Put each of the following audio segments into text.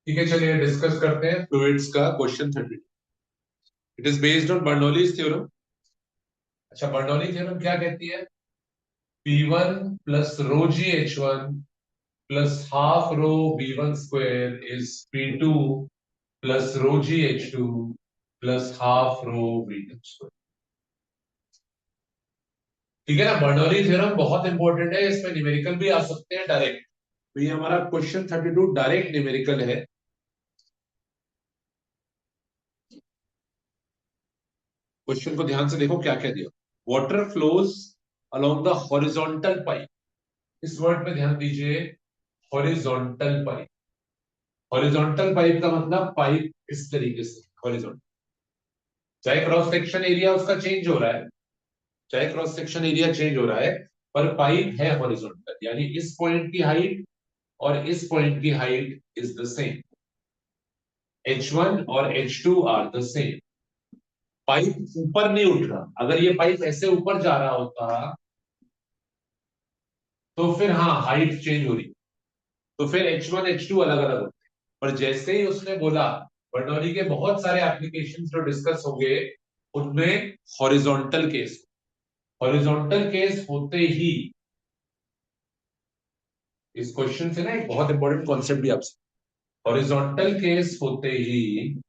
ठीक है, चलिए डिस्कस करते हैं फ्लूइड्स का question 32। It is based on Bernoulli's theorem. अच्छा, बर्नौली थ्योरम क्या कहती है? P1 plus rho g H1 plus half rho B1 square is P2 plus rho g H2 plus half rho B2 square. ठीक है ना? Bernoulli theorem बहुत important है, इसमें न्यूमेरिकल भी आ सकते हैं डायरेक्ट। तो ये हमारा क्वेश्चन 32 डायरेक्ट न्यूमेरिकल है। क्वेश्चन को ध्यान से देखो, क्या क्या दिया। Water flows along the horizontal pipe. इस वर्ड पे ध्यान दीजिए, हॉरिजॉन्टल पाइप। हॉरिजॉन्टल पाइप का मतलब पाइप इस तरीके से हॉरिजॉन्टल। चाहे क्रॉस सेक्शन एरिया उसका चेंज हो रहा है, चाहे क्रॉस सेक्शन एरिया चेंज हो रहा है, पर पाइप है हॉरिजॉन्टल, यानी इस पॉइंट की हाइट और इस पॉइंट की height is the same. H1 और H2 are the same. Pipe ऊपर नहीं उठ रहा। अगर ये पाइप ऐसे ऊपर जा रहा होता तो फिर हाँ हाइट चेंज हो रही, तो फिर H1 H2 अलग अलग होते। पर जैसे ही उसने बोला, बर्नौली के बहुत सारे एप्लीकेशंस जो डिस्कस होंगे उनमें हॉरिजॉन्टल केस, हॉरिजॉन्टल केस होते ही इस क्वेश्चन से ना एक बहुत इंपॉर्टेंट कॉन्सेप्ट भी आपसे, हॉरिजॉन्टल केस होते ही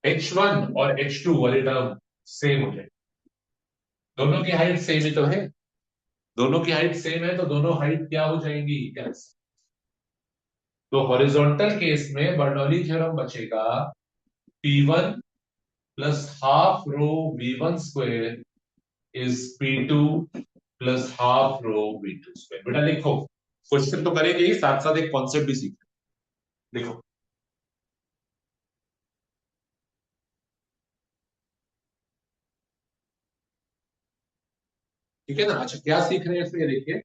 H1 और H2 वाले टर्म सेम हो जाए। दोनों की हाइट सेम ही तो है, दोनों की हाइट सेम है तो दोनों हाइट क्या हो जाएंगी? कैंसिल। तो हॉरिजॉन्टल केस में बर्नौली थ्योरम बचेगा, P1 plus half rho B1 square is P2 plus half rho B2 square. बेटा लिखो, क्वेश्चन तो करेंगे ही, साथ साथ एक कॉन्सेप्ट भी सीख लिखो। ठीक है ना? अच्छा, क्या सीख रहे हैं इसमें, ये देखिए।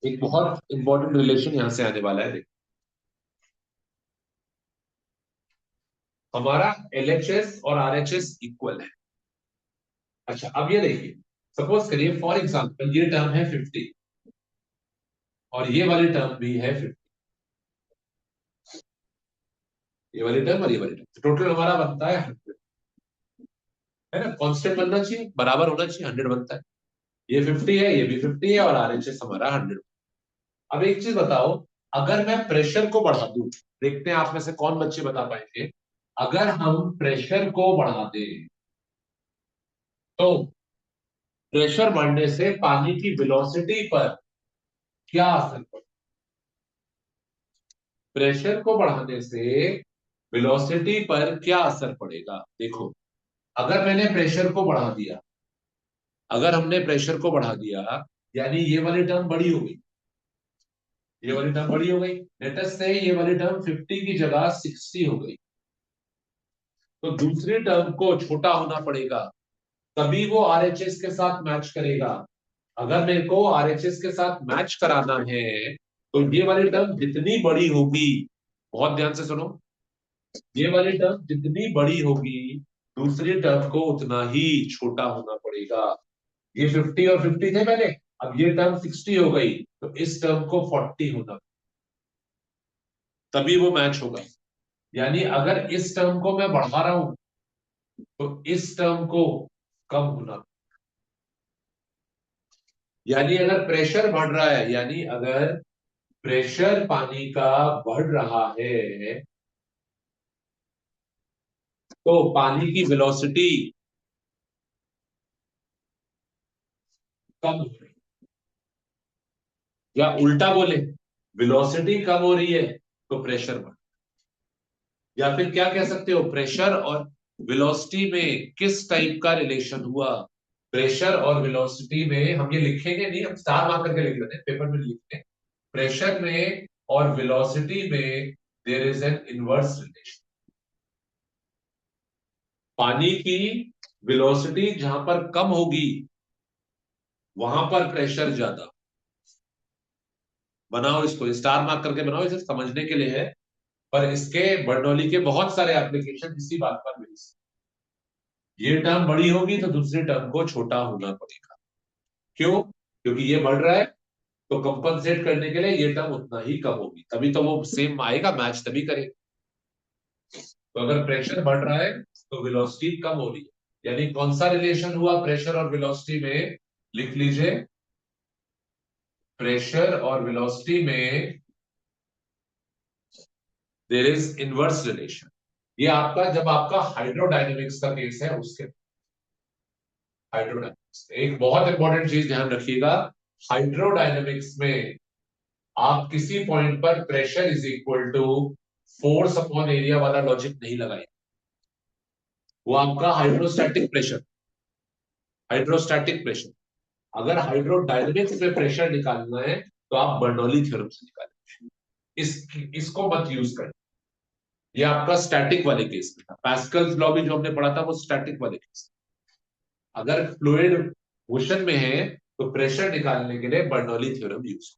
एक बहुत इंपॉर्टेंट रिलेशन यहां से आने वाला है, देखो। हमारा LHS और RHS इक्वल है। अच्छा, अब ये देखिए, सपोज करिए फॉर एग्जांपल ये टर्म है 50 और ये वाली टर्म भी है 50। ये वाली टर्म और ये वाली टर्म, टोटल हमारा बनता है 100, है ना? कांस्टेंट बनना चाहिए, बराबर होना चाहिए, 100 बनता है। ये 50 है, ये भी 50 है, और RHS हमारा 100। अब एक चीज बताओ, अगर मैं प्रेशर को बढ़ा दूं, देखते हैं आप में से कौन बच्चे बता पाएंगे। अगर हम प्रेशर को बढ़ा दें तो प्रेशर बढ़ने से पानी की वेलोसिटी पर क्या असर पड़ेगा? प्रेशर को बढ़ाने से वेलोसिटी पर क्या असर पड़ेगा? देखो, अगर मैंने प्रेशर को बढ़ा दिया, अगर हमने प्रेशर को बढ़ा दिया, यानी ये वाली टर्म बड़ी हो गई, ये वाली टर्म बड़ी हो गई। लेटेस्ट से ये वाली टर्म 50 की जगह 60 हो गई, तो दूसरी टर्म को छोटा होना पड़ेगा, तभी वो RHS के साथ मैच करेगा। अगर मेरे को RHS के साथ मैच कराना है तो ये वाली टर्म जितनी बड़ी होगी, बहुत ध्यान से सुनो, ये वाली टर्म जितनी बड़ी होगी दूसरी टर्म को उतना ही छोटा होना पड़ेगा। ये 50 और 50 थे पहले, अब ये टर्म 60 हो गई, तो इस टर्म को 40 होना, तभी वो मैच होगा। यानी अगर इस टर्म को मैं बढ़ा रहा हूं तो इस टर्म को कम होना, यानी अगर प्रेशर बढ़ रहा है, यानी अगर प्रेशर पानी का बढ़ रहा है तो पानी की वेलोसिटी कम हो रही है, या उल्टा बोले, वेलोसिटी कम हो रही है तो प्रेशर बढ़, या फिर क्या कह सकते हो, प्रेशर और वेलोसिटी में किस टाइप का रिलेशन हुआ? प्रेशर और वेलोसिटी में हम ये लिखेंगे नहीं, हम स्टार मार्क करके लिख लेते हैं, पेपर में लिखते हैं। प्रेशर में और वेलोसिटी में there is an inverse relation. पानी की वेलोसिटी जहां पर कम होगी वहां पर प्रेशर ज्यादा। बनाओ, इसको स्टार मार्क करके बनाओ, इसे समझने के लिए है। पर इसके बर्नौली के बहुत सारे एप्लीकेशन इसी बात पर मिल सकते। ये टर्म बड़ी होगी तो दूसरी टर्म को छोटा होना पड़ेगा। क्यों? क्योंकि ये बढ़ रहा है, तो कंपनसेट करने के लिए ये टर्म उतना ही कम होगी, तभी तो वो सेम आएगा, मैच तभी करेगा। तो अगर प्रेशर बढ़ रहा है तो वेलोसिटी कम हो रही है, यानी कौन सा रिलेशन हुआ प्रेशर और वेलोसिटी में? लिख लीजिए, प्रेशर और वेलोसिटी में देयर इज इनवर्स रिलेशन। ये आपका जब आपका हाइड्रोडायनेमिक्स का केस है उसके, हाइड्रोडायनेमिक्स एक बहुत इंपॉर्टेंट चीज ध्यान रखिएगा, हाइड्रोडायनेमिक्स में आप किसी पॉइंट पर pressure is equal to force upon area वाला लॉजिक नहीं लगाइए। वो आपका हाइड्रोस्टैटिक प्रेशर, हाइड्रोस्टैटिक प्रेशर। अगर हाइड्रोडायनेमिक्स में प्रेशर निकालना है तो आप बर्नौली थ्योरम से निकालें। इसको मत यूज करें, ये आपका स्टैटिक वाले केस में था। पैस्कल्स लॉ भी जो हमने पढ़ा था वो स्टैटिक वाले केस। अगर फ्लूइड मोशन में है तो प्रेशर निकालने के लिए बर्नौली थ्योरम यूज,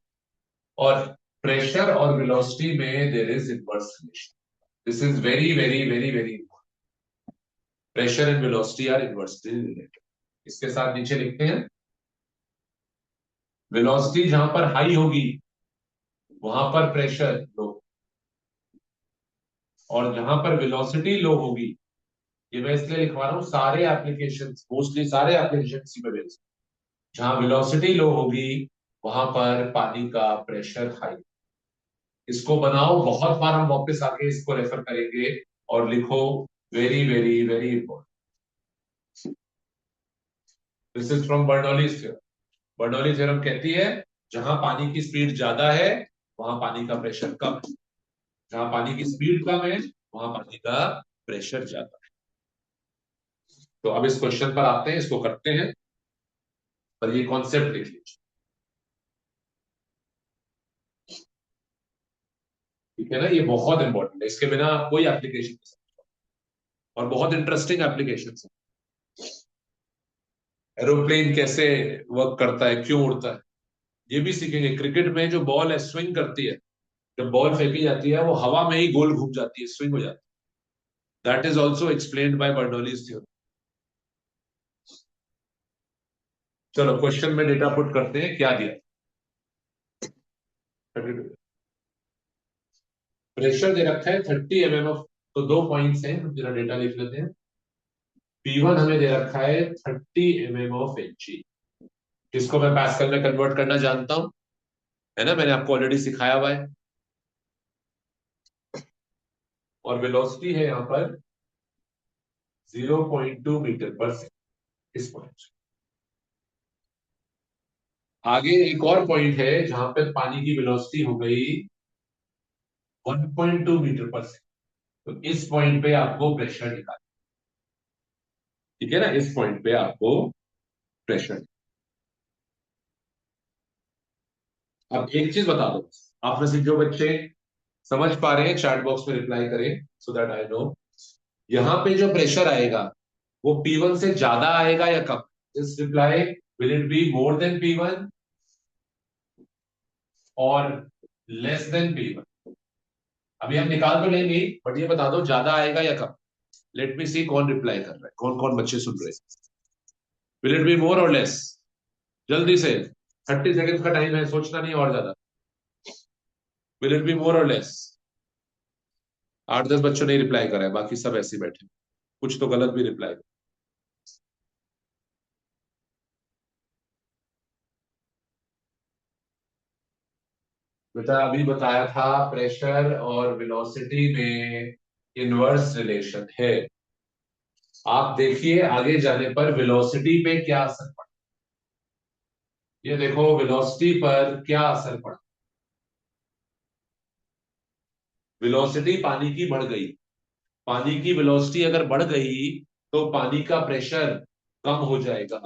और प्रेशर और वेलोसिटी में there is inverse relation. This is very very very very important. Pressure and velocity are inversely related. इसके साथ नीचे लिखते हैं, वेलोसिटी जहां पर हाई होगी वहां पर प्रेशर लो, और जहां पर वेलोसिटी लो होगी, ये मैं इसलिए लिखवा रहा हूं, सारे एप्लीकेशन, मोस्टली सारे एप्लीकेशन इसी पे बेस्ड। जहां वेलोसिटी लो होगी वहां पर पानी का प्रेशर हाई। इसको बनाओ, बहुत बार हम वापस आके इसको रेफर करेंगे, और लिखो, very very very important. This is from Bernoulli's theorem. Bernoulli theorem कहती है जहां पानी की स्पीड ज्यादा है वहां पानी का प्रेशर कम है, जहां पानी की स्पीड कम है वहां पानी का प्रेशर ज्यादा है। तो अब इस क्वेश्चन पर आते हैं, इसको करते हैं, पर ये कॉन्सेप्ट लिख लीजिए, ठीक है ना? ये बहुत इंपॉर्टेंट है, इसके बिना कोई एप्लीकेशन नहीं समझ पाओ। और बहुत इंटरेस्टिंग एप्लीकेशन है। एरोप्लेन कैसे वर्क करता है, क्यों उड़ता है, ये भी सीखेंगे। क्रिकेट में जो बॉल है स्विंग करती है, जब बॉल फेंकी जाती है वो हवा में ही गोल घूम जाती है, स्विंग हो जाती है। That is also explained bye Bernoulli's theorem. चलो क्वेश्चन में डेटा पुट करते हैं, क्या दिया? प्रेशर दे रखा है 30 mm ऑफ, तो दो पॉइंट्स हैं, जरा डेटा लिख लेते हैं। P1 हमें दे रखा है 30 mm ऑफ Hg, जिसको मैं पास्कल में कन्वर्ट करना जानता हूं, है ना? मैंने आपको ऑलरेडी सिखाया हुआ है। और वेलोसिटी है यहां पर 0.2 मीटर पर सेकेंड, इस पॉइंट। आगे एक और पॉइंट है जहां पर पानी की वेलोसिटी हो गई 1.2 मीटर पर सेकेंड, तो इस पॉइंट पे आपको प्रेशर निकालना, ठीक है ना? इस पॉइंट पे आपको प्रेशर। अब एक चीज बता दो, आप में से जो बच्चे समझ पा रहे हैं चैट बॉक्स में रिप्लाई करें, सो दैट आई नो। यहां पे जो प्रेशर आएगा वो P1 से ज्यादा आएगा या कम? Just reply, will it be more than P1 और लेस देन P1? अभी हम निकाल तो लेंगे, बट ये बता दो ज्यादा आएगा या कम। लेट मी सी कौन रिप्लाई कर रहा है, कौन कौन बच्चे सुन रहे हैं। विल इट बी मोर और लेस? जल्दी से, 30 सेकेंड का टाइम है, सोचना नहीं और ज्यादा। विल इट बी मोर और लेस? 8-10 बच्चों ने रिप्लाई करा है, बाकी सब ऐसे ही बैठे, कुछ तो गलत भी रिप्लाई। बेटा अभी बताया था प्रेशर और वेलोसिटी में इनवर्स रिलेशन है। आप देखिए आगे जाने पर वेलोसिटी पे क्या असर पड़ा। ये देखो वेलोसिटी पर क्या असर पड़ा। वेलोसिटी पानी की बढ़ गई, पानी की वेलोसिटी अगर बढ़ गई तो पानी का प्रेशर कम हो जाएगा,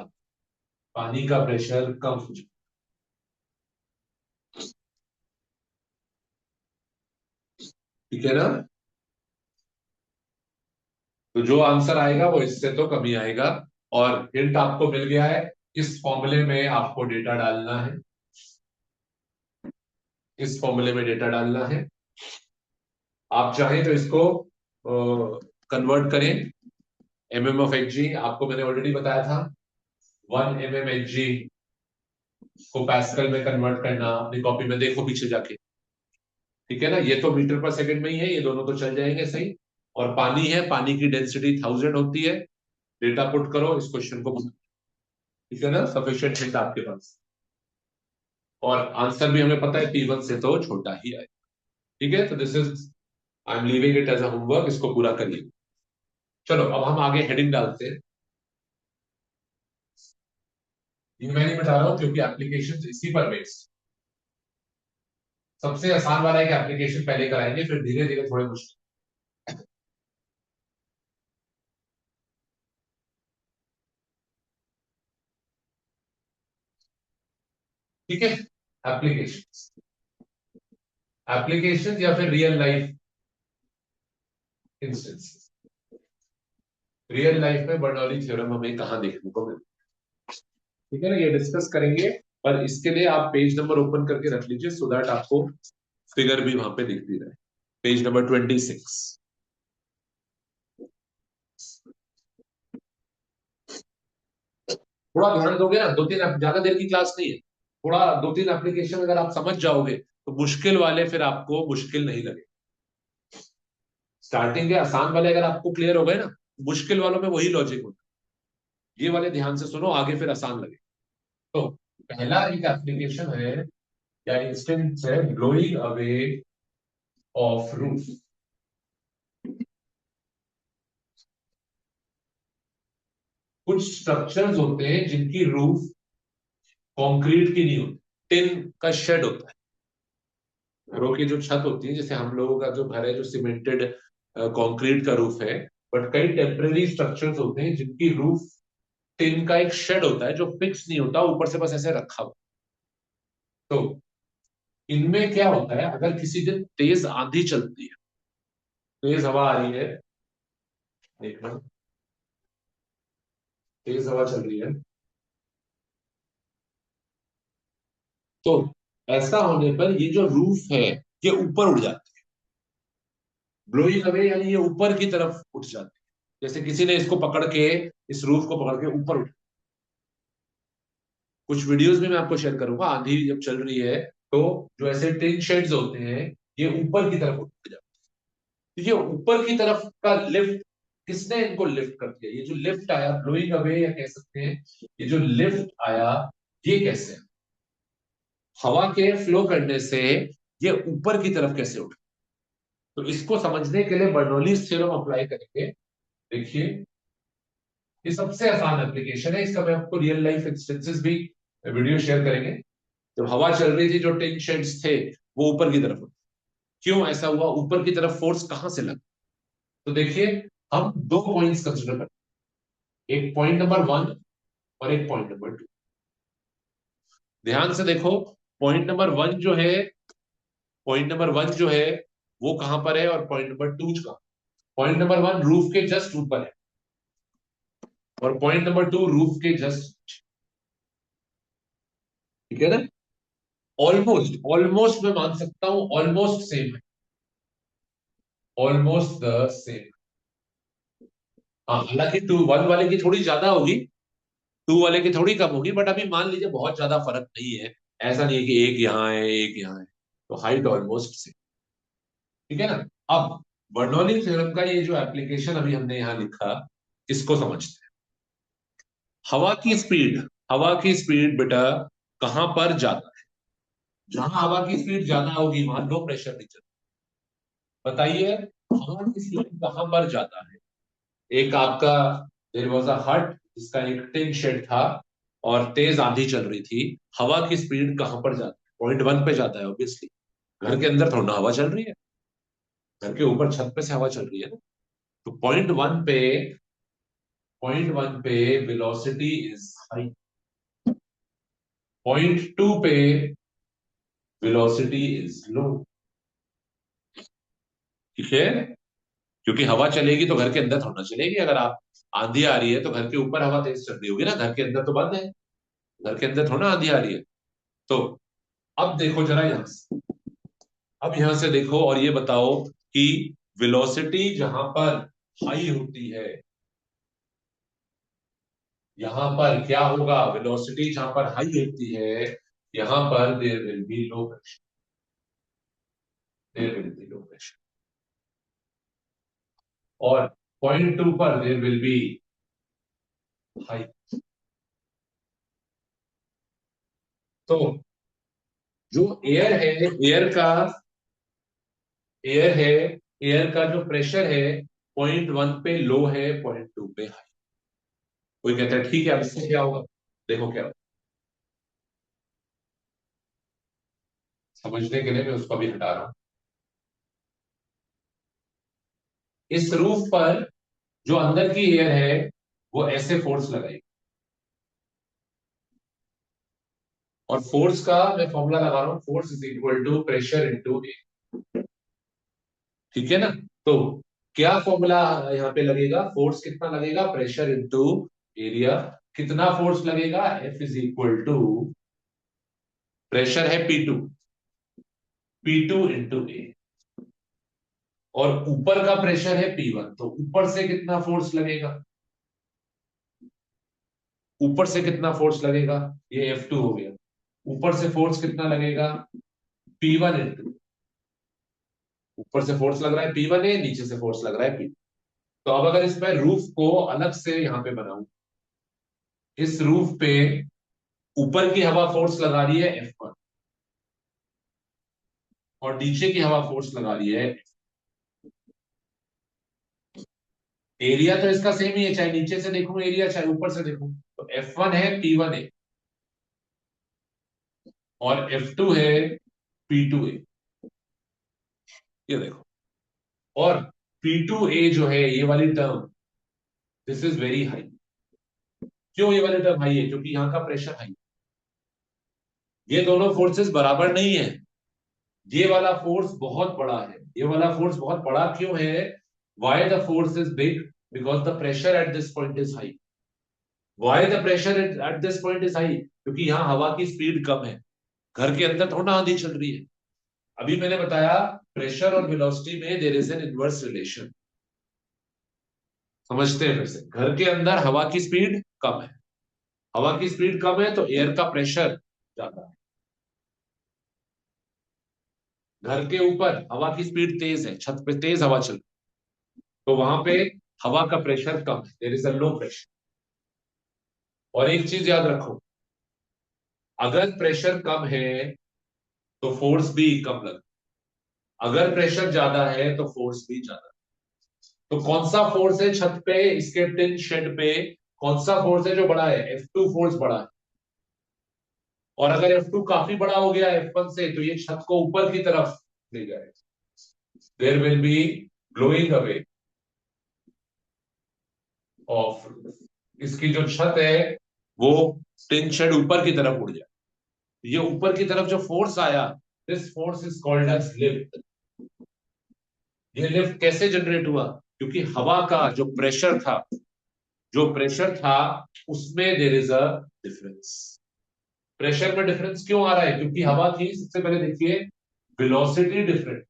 पानी का प्रेशर कम हो जाएगा, ठीक है ना? तो जो आंसर आएगा वो इससे तो कम ही आएगा। और हिंट आपको मिल गया है, इस फॉर्मूले में आपको डेटा डालना है, इस फॉर्मूले में डेटा डालना है। आप चाहें तो इसको कन्वर्ट करें। MM of Hg आपको मैंने ऑलरेडी बताया था, 1 MM Hg को पैस्कल में कन्वर्ट करना, अपनी कॉपी में देखो पीछे जाके। ठीक है ना, ये तो मीटर पर सेकंड में ही है, ये दोनों तो चल जाएंगे सही। और पानी है, पानी की डेंसिटी 1000 होती है। डेटा पुट करो, इस क्वेश्चन को। ठीक है ना, सफिशिएंट हिंट आपके पास। और आंसर भी हमें पता है P1 से तो छोटा ही आए। ठीक है, तो this is, I am leaving it as a homework, इसको पूरा करिए। चलो अब हम आगे हेडिंग डालते हैं। ये मैं नहीं बता रहा हूं क्योंकि एप्लीकेशन इसी पर बेस्ड। सबसे आसान वाला एक एप्लीकेशन पहले कराएंगे, फिर धीरे धीरे थोड़े मुश्किल। ठीक है, एप्लीकेशन, एप्लीकेशन या फिर real life instance. Real life में बर्नौली थ्योरम हमें कहाँ देखने को मिलता है, ठीक है ना, ये डिस्कस करेंगे। पर इसके लिए आप पेज नंबर ओपन करके रख लीजिए, सो दैट आपको फिगर भी वहां पे दिखती रहे। Page number 26। थोड़ा ध्यान दोगे ना, दो तीन, ज्यादा देर की क्लास नहीं है, थोड़ा दो तीन एप्लीकेशन अगर आप समझ जाओगे तो मुश्किल वाले फिर आपको मुश्किल नहीं लगे। स्टार्टिंग के आसान वाले अगर आपको क्लियर हो गए ना, मुश्किल वालों में वही लॉजिक होता है। ये वाले ध्यान से सुनो, आगे फिर आसान लगे। तो पहला एक एप्लीकेशन है या इंस्टेंस है, ब्लोइंग अवे ऑफ रूफ। कुछ स्ट्रक्चर्स होते हैं जिनकी रूफ कंक्रीट की नहीं होती, टिन का शेड होता है। घरों की जो छत होती है, जैसे हम लोगों का जो घर है जो सीमेंटेड कंक्रीट का रूफ है, बट कई टेम्परेरी स्ट्रक्चर्स होते हैं जिनकी रूफ टिन का एक शेड होता है जो फिक्स नहीं होता, ऊपर से बस ऐसे रखा हुआ। तो इनमें क्या होता है, अगर किसी दिन तेज आंधी चलती है, तेज हवा आ रही है, देखना, तेज हवा चल रही है, तो ऐसा होने पर ये जो रूफ है ये ऊपर उड़ जाती है। ब्लोइंग अवे यानी ये ऊपर की तरफ उठ जाती है, जैसे किसी ने इसको पकड़ के, इस रूफ को पकड़ के ऊपर उठ। कुछ वीडियोस भी मैं आपको शेयर करूंगा, आंधी जब चल रही है तो जो ऐसे टिन शेड्स होते हैं ये ऊपर की तरफ उठ जाते हैं। तो ये ऊपर की तरफ का लिफ्ट, किसने इनको लिफ्ट कर दिया? ये जो लिफ्ट आया, ब्लोइंग अवे या कह सकते हैं, ये जो लिफ्ट आया, ये कैसे? हवा के फ्लो करने से ये ऊपर की तरफ कैसे उठा? तो इसको समझने के लिए बर्नौलीज थ्योरम अप्लाई करेंगे। देखिए, ये सबसे आसान एप्लीकेशन है, इसका मैं आपको रियल लाइफ इंस्टेंसेस भी वीडियो शेयर करेंगे। जब हवा चल रही थी, जो टिन शेड्स थे वो ऊपर की तरफ उठे। क्यों ऐसा हुआ, ऊपर की तरफ फोर्स कहां से लगा? तो देखिए, हम दो पॉइंट्स कंसिडर करते हैं, एक पॉइंट नंबर 1 और एक पॉइंट नंबर 2। ध्यान से देखो, पॉइंट नंबर 1 जो है, पॉइंट नंबर 1 जो है वो कहां पर है, और पॉइंट नंबर 2 का, पॉइंट नंबर 1 रूफ के जस्ट ऊपर है, और पॉइंट नंबर 2 रूफ के जस्ट। ठीक है ना, ऑलमोस्ट, ऑलमोस्ट मैं मान सकता हूं ऑलमोस्ट सेम है, ऑलमोस्ट द सेम। हाँ, हालांकि 1 वाले की थोड़ी ज्यादा होगी, 2 वाले की थोड़ी कम होगी, बट अभी मान लीजिए बहुत ज्यादा फर्क नहीं है। ऐसा नहीं है कि एक यहाँ है एक यहाँ है, तो हाइट ऑलमोस्ट सेम। ठीक है ना। अब बर्नौली थ्योरम का ये जो एप्लीकेशन अभी हमने यहाँ लिखा, इसको समझते हैं। हवा की स्पीड, हवा की स्पीड बेटा कहां पर जाता है? जहां हवा की स्पीड ज्यादा होगी वहां लो प्रेशर रीजन। बताइए, हवा की स्पीड कहां पर जाता है? एक आपका, देयर वाज अ हट जिसका एक टिन शेड था, और तेज आंधी चल रही थी, हवा की स्पीड कहां पर जाती है? पॉइंट 1 पे जाता है ऑब्वियसली। घर के अंदर थोड़ा ना हवा चल रही है, घर के ऊपर छत पे से हवा चल रही है ना। तो पॉइंट वन पे वेलोसिटी इज हाई, पॉइंट 2 पे वेलोसिटी इज लो। ठीक है, क्योंकि हवा चलेगी तो घर के अंदर थोड़ा ना चलेगी। अगर आप, आंधी आ रही है तो घर के ऊपर हवा तेज चल रही होगी ना, घर के अंदर तो बंद है, घर के अंदर थोड़ा आंधी आ रही है। तो अब देखो जरा यहां से, अब यहां से देखो और ये बताओ कि वेलोसिटी जहां पर हाई होती है, यहां पर क्या होगा, वेलोसिटी जहां पर हाई होती है यहां पर there will be low pressure, there will be low pressure, और पॉइंट टू पर देयर विल बी हाई। तो जो एयर है एयर का जो प्रेशर है पॉइंट वन पे लो है, पॉइंट टू पे हाई। कोई कहता है ठीक है, अब इससे क्या होगा, देखो क्या होगा। समझने के लिए मैं उसको भी हटा रहा हूं। इस रूफ पर जो अंदर की एयर है वो ऐसे फोर्स लगाएगी, और फोर्स का मैं फॉर्मूला लगा रहा हूं, force is equal to pressure into A. ठीक है ना। तो क्या फॉर्मूला यहाँ पे लगेगा, फोर्स कितना लगेगा, प्रेशर इनटू एरिया। कितना फोर्स लगेगा, F is equal to, pressure है पी टू इंटू ए, और ऊपर का प्रेशर है P1, तो ऊपर से कितना फोर्स लगेगा, ऊपर से कितना फोर्स लगेगा, ये F2 हो गया। ऊपर से फोर्स कितना लगेगा, P1 इंटू, ऊपर से फोर्स लग रहा है P1 है, नीचे से फोर्स लग रहा है P। तो अब अगर इसमें रूफ को अलग से यहां पे बनाऊं, इस रूफ पे ऊपर की हवा फोर्स लगा रही है F1, और नीचे की हवा फोर्स लगा रही है। एरिया तो इसका सेम ही है, चाहे नीचे से देखूं एरिया चाहे ऊपर से देखूं, तो F1 है P1 है, और F2 है P2 है, ये देखो। और P2A जो है ये वाली term, this is very high. क्यों ये वाली टर्म हाई है, क्योंकि यहाँ का प्रेशर हाई। ये दोनों फोर्सेस बराबर नहीं है, ये वाला फोर्स बहुत बड़ा है, ये वाला फोर्स बहुत बड़ा क्यों है, why the force is big, because the pressure at this point is high. Why the pressure at this point is high, क्योंकि यहाँ हवा की स्पीड कम है, घर के अंदर थोड़ा आंधी चल रही है। अभी मैंने बताया प्रेशर और वेलोसिटी में there is an inverse relation. समझते हैं फिर से, घर के अंदर हवा की स्पीड कम है, हवा की स्पीड कम है तो एयर का प्रेशर ज्यादा है। घर के ऊपर हवा की स्पीड तेज है, छत पे तेज हवा चल रही है, तो वहां पे हवा का प्रेशर कम है, there is a low pressure. और एक चीज याद रखो, अगर प्रेशर कम है तो फोर्स भी कम लगता है, अगर प्रेशर ज्यादा है तो फोर्स भी ज्यादा। तो कौन सा फोर्स है छत पे, इसके टिन शेड पे कौन सा फोर्स है जो बड़ा है, F2 फोर्स बड़ा है। और अगर F2 काफी बड़ा हो गया F1 से तो ये छत को ऊपर की तरफ ले जाएगा, there will be blowing away off, इसकी जो छत है वो टिन शेड ऊपर की तरफ उड़ जाए। ये ऊपर की तरफ जो फोर्स आया, this force is called as lift. ये लिफ्ट कैसे जनरेट हुआ, क्योंकि हवा का जो प्रेशर था उसमें there is a difference. Pressure में डिफरेंस क्यों आ रहा है, क्योंकि हवा की, सबसे पहले देखिए, वेलोसिटी डिफरेंट,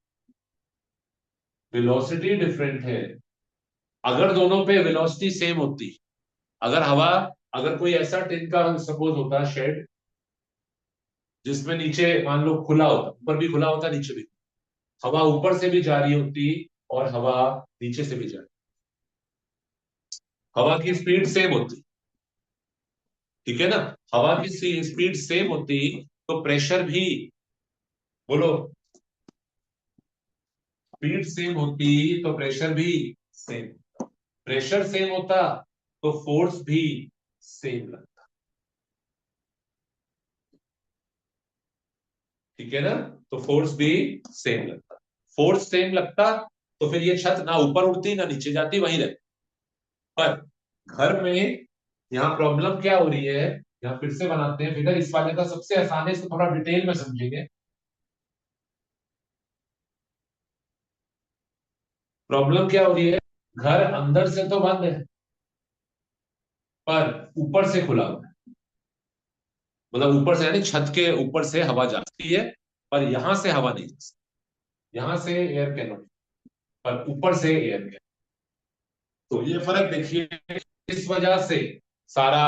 वेलोसिटी डिफरेंट है। अगर दोनों पे वेलोसिटी सेम होती, अगर हवा, अगर कोई ऐसा टिन का सपोज होता शेड जिसमें नीचे मान लो खुला होता, ऊपर भी खुला होता नीचे भी, हवा ऊपर से भी जा रही होती और हवा नीचे से भी जा रही, हवा की स्पीड सेम होती, ठीक है ना, हवा की स्पीड सेम होती तो प्रेशर भी, बोलो, स्पीड सेम होती तो प्रेशर भी सेम, प्रेशर सेम होता तो फोर्स भी सेम लगता। ठीक है ना, तो फोर्स भी सेम लगता, फोर्स सेम लगता तो फिर ये छत ना ऊपर उठती ना नीचे जाती, वहीं रहती। पर घर में यहाँ प्रॉब्लम क्या हो रही है, यहाँ फिर से बनाते हैं फिगर, इस वाले का सबसे आसान है, इसको थोड़ा डिटेल में समझेंगे। प्रॉब्लम क्या हो रही है, घर अंदर से तो बंद है पर ऊपर से खुला हुआ है, मतलब ऊपर से यानी छत के ऊपर से हवा जाती है, पर यहां से हवा नहीं जा सकती, यहां से एयर कैनोट। पर ऊपर से एयर गया। तो ये फर्क देखिए, इस वजह से सारा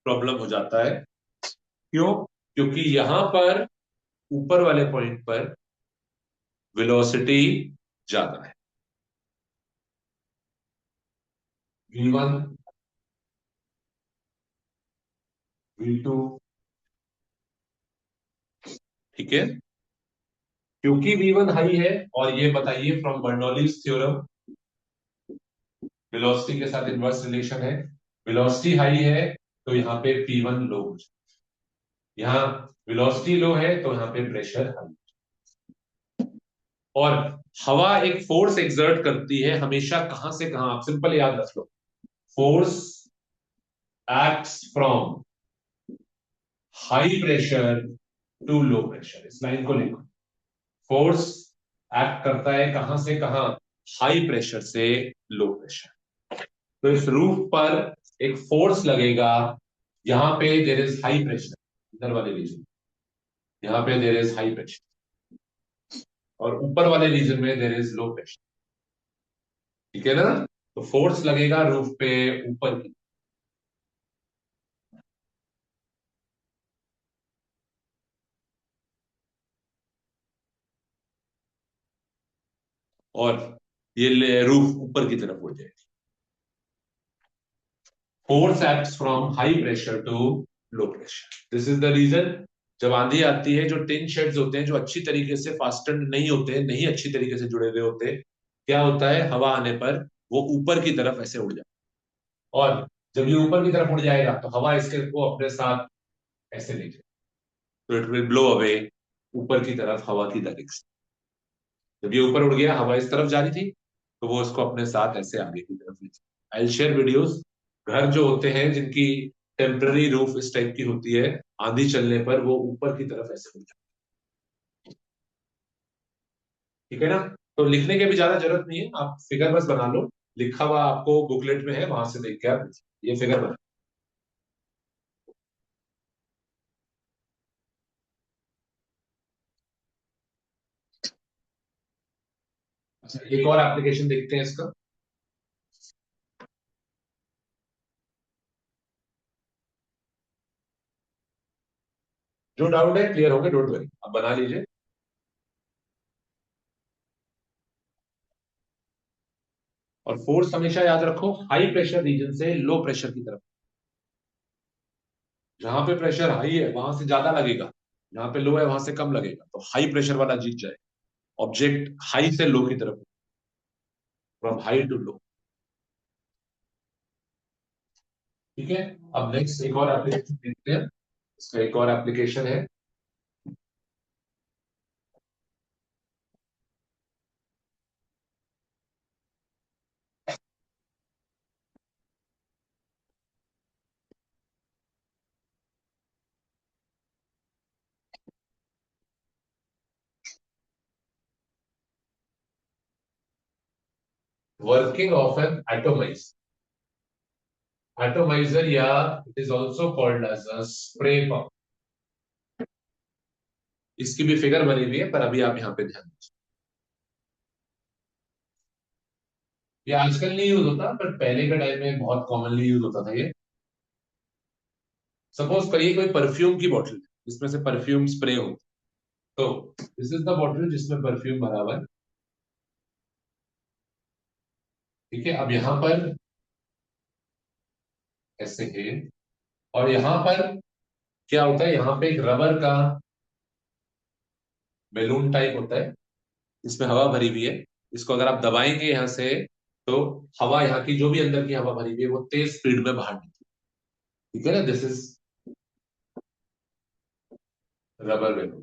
प्रॉब्लम हो जाता है। क्यों? क्योंकि यहां पर ऊपर वाले पॉइंट पर वेलोसिटी ज्यादा है। V1, V2, ठीक है। क्योंकि V1 हाई है, और ये बताइए फ्रॉम बर्नौलीज थ्योरम वेलोसिटी के साथ इनवर्स रिलेशन है। वेलोसिटी हाई है तो यहाँ पे P1 लो हो जाए, यहाँ वेलोसिटी लो है तो यहाँ पे प्रेशर हाई। और हवा एक फोर्स एक्सर्ट करती है हमेशा, कहां से कहां, आप सिंपल याद रख लो। Force acts from high pressure to low pressure, इस लाइन को लिखो। फोर्स एक्ट करता है कहां से कहां, हाई प्रेशर से लो प्रेशर। तो इस रूफ पर एक फोर्स लगेगा, यहां पे देर इज हाई प्रेशर, इधर वाले रीजन, यहां पे देर इज हाई प्रेशर, और ऊपर वाले रीजन में देर इज लो प्रेशर। ठीक है ना? तो फोर्स लगेगा रूफ पे ऊपर की, और ये रूफ ऊपर की तरफ उड़ जाएगी। Force acts from high pressure to low pressure, this is the reason. जब आंधी आती है, जो टिन शेड्स होते हैं जो अच्छी तरीके से फास्टन नहीं होते, नहीं अच्छी तरीके से जुड़े हुए होते, क्या होता है, हवा आने पर वो ऊपर की तरफ ऐसे उड़ जाता है। और जब ये ऊपर की तरफ उड़ जाएगा तो हवा इसके को अपने साथ ऐसे ले जाए, तो इट विल ब्लो अवे ऊपर की तरफ हवा की डायरेक्शन। जब ये ऊपर उड़ गया, हवा इस तरफ जा रही थी, तो वो इसको अपने साथ ऐसे आगे की तरफ ले जाए। I share videos. घर जो होते हैं जिनकी टेम्पररी रूफ इस टाइप की होती है, आंधी चलने पर वो ऊपर की तरफ ऐसे उड़ जाए। ठीक है ना? तो लिखने की भी ज्यादा जरूरत नहीं है, आप फिगर बस बना लो। लिखा हुआ आपको बुकलेट में है, वहां से देख के आप ये फिगर बना। अच्छा, एक और एप्लीकेशन देखते हैं इसका। जो डाउट है क्लियर होंगे, डोंट वरी, आप बना लीजिए। और फोर्स हमेशा याद रखो हाई प्रेशर रीजन से लो प्रेशर की तरफ। जहां पे प्रेशर हाई है वहां से ज्यादा लगेगा, जहां पे लो है वहां से कम लगेगा, तो हाई प्रेशर वाला जीत जाए। ऑब्जेक्ट हाई से लो की तरफ, फ्रॉम हाई टू लो। ठीक है। अब नेक्स्ट एक और एप्लीकेशन देखते हैं। इसका एक और एप्लीकेशन है, working of an atomize atomizer, या it is also called as a spray pump. इसकी भी फिगर बनी हुई है, पर अभी आप यहाँ पे ध्यान दीजिए। ये आजकल नहीं यूज होता, पर पहले के टाइम में बहुत कॉमनली यूज होता था ये। सपोज करिए कोई परफ्यूम की बोतल है जिसमें से परफ्यूम स्प्रे हो, तो दिस इज द बॉटल जिसमें परफ्यूम भरा हुआ है। ठीक है, अब यहां पर ऐसे है, और यहां पर क्या होता है, यहाँ पे एक रबर का बैलून टाइप होता है, इसमें हवा भरी हुई है। इसको अगर आप दबाएंगे यहाँ से, तो हवा, यहाँ की जो भी अंदर की हवा भरी हुई है वो तेज स्पीड में बाहर निकलेगी। ठीक है ना? This is rubber balloon.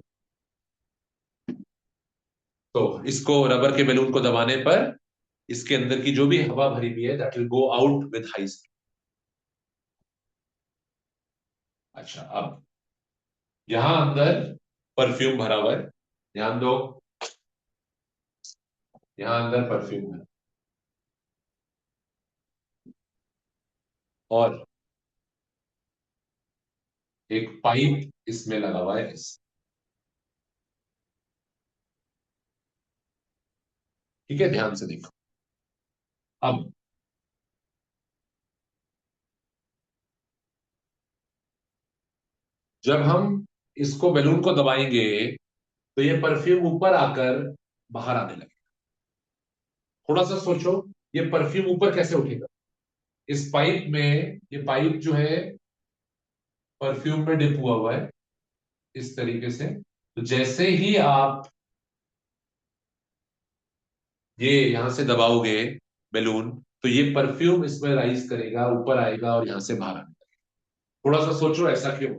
तो इसको, रबर के बैलून को दबाने पर इसके अंदर की जो भी हवा भरी हुई है that will go out with high speed. अच्छा, अब यहां अंदर परफ्यूम भरा हुआ है, ध्यान दो, यहां अंदर परफ्यूम है, और एक पाइप इसमें लगा हुआ है ठीक है, ध्यान से देखो। अब जब हम इसको बैलून को दबाएंगे तो ये परफ्यूम ऊपर आकर बाहर आने लगे। थोड़ा सा सोचो, ये परफ्यूम ऊपर कैसे उठेगा? इस पाइप में, ये पाइप जो है परफ्यूम में डिप हुआ हुआ है इस तरीके से। तो जैसे ही आप ये यहां से दबाओगे बैलून, तो ये परफ्यूम इसमें राइज करेगा, ऊपर आएगा और यहां से बाहर आएगा। थोड़ा सा सोचो ऐसा क्यों।